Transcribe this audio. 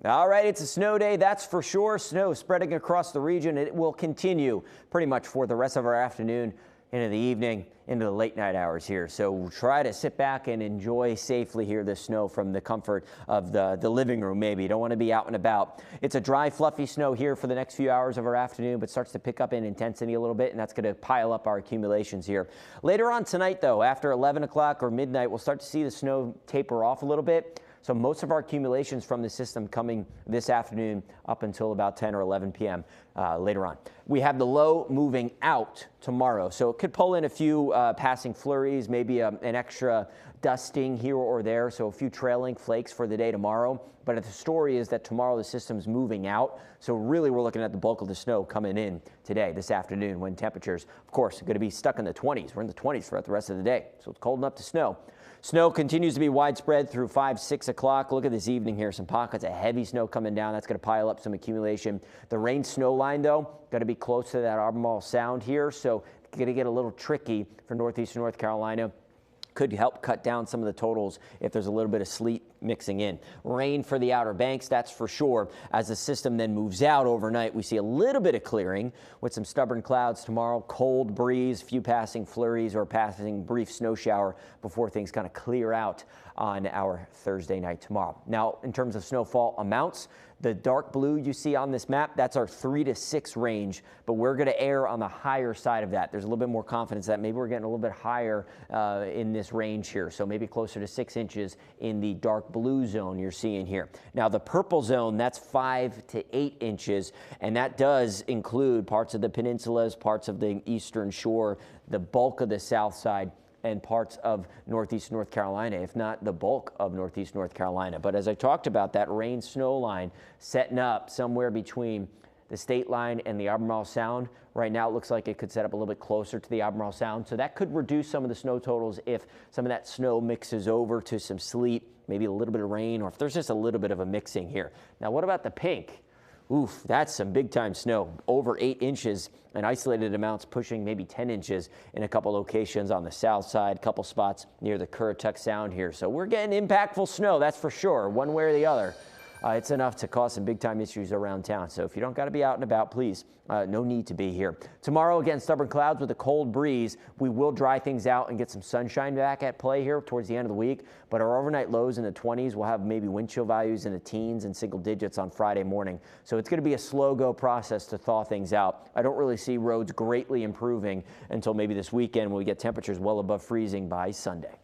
All right, it's a snow day, that's for sure. Snow spreading across the region. It will continue pretty much for the rest of our afternoon, into the evening, into the late night hours here. So we'll try to sit back and enjoy safely here the snow from the comfort of the living room maybe. You don't want to be out and about. It's a dry, fluffy snow here for the next few hours of our afternoon, but starts to pick up in intensity a little bit, and that's going to pile up our accumulations here. Later on tonight, though, after 11 o'clock or midnight, we'll start to see the snow taper off a little bit. So most of our accumulations from the system coming this afternoon up until about 10 or 11 p.m. Later on. We have the low moving out tomorrow, so it could pull in a few passing flurries, maybe an extra dusting here or there, so a few trailing flakes for the day tomorrow. But the story is that tomorrow the system's moving out, so really we're looking at the bulk of the snow coming in today, this afternoon, when temperatures, of course, are going to be stuck in the 20s. We're in the 20s throughout the rest of the day, so it's cold enough to snow. Snow continues to be widespread through 5, 6 o'clock. Look at this evening here. Some pockets of heavy snow coming down. That's going to pile up some accumulation. The rain snow line, though, going to be close to that Albemarle Sound here. So going to get a little tricky for northeastern North Carolina. Could help cut down some of the totals if there's a little bit of sleet mixing in. Rain for the Outer Banks, that's for sure. As the system then moves out overnight, we see a little bit of clearing with some stubborn clouds tomorrow, cold breeze, few passing flurries or passing brief snow shower before things kind of clear out on our Thursday night tomorrow. Now, in terms of snowfall amounts, the dark blue you see on this map, that's our 3 to 6 range, but we're going to err on the higher side of that. There's a little bit more confidence that maybe we're getting a little bit higher in this range here, so maybe closer to 6 inches in the dark blue zone you're seeing here. Now, the purple zone, that's 5 to 8 inches, and that does include parts of the peninsulas, parts of the eastern shore, the bulk of the south side, and parts of northeast North Carolina, if not the bulk of northeast North Carolina. But as I talked about, that rain snow line setting up somewhere between the state line and the Albemarle Sound. Right now it looks like it could set up a little bit closer to the Albemarle Sound, so that could reduce some of the snow totals if some of that snow mixes over to some sleet, maybe a little bit of rain, or if there's just a little bit of a mixing here. Now, what about the pink? Oof, that's some big time snow, over 8 inches and isolated amounts pushing maybe 10 inches in a couple locations on the south side, couple spots near the Currituck Sound here. So we're getting impactful snow, that's for sure, one way or the other. It's enough to cause some big time issues around town. So if you don't got to be out and about, please, no need to be here. Tomorrow, again, stubborn clouds with a cold breeze. We will dry things out and get some sunshine back at play here towards the end of the week. But our overnight lows in the 20s, we'll have maybe wind chill values in the teens and single digits on Friday morning. So it's going to be a slow go process to thaw things out. I don't really see roads greatly improving until maybe this weekend when we get temperatures well above freezing by Sunday.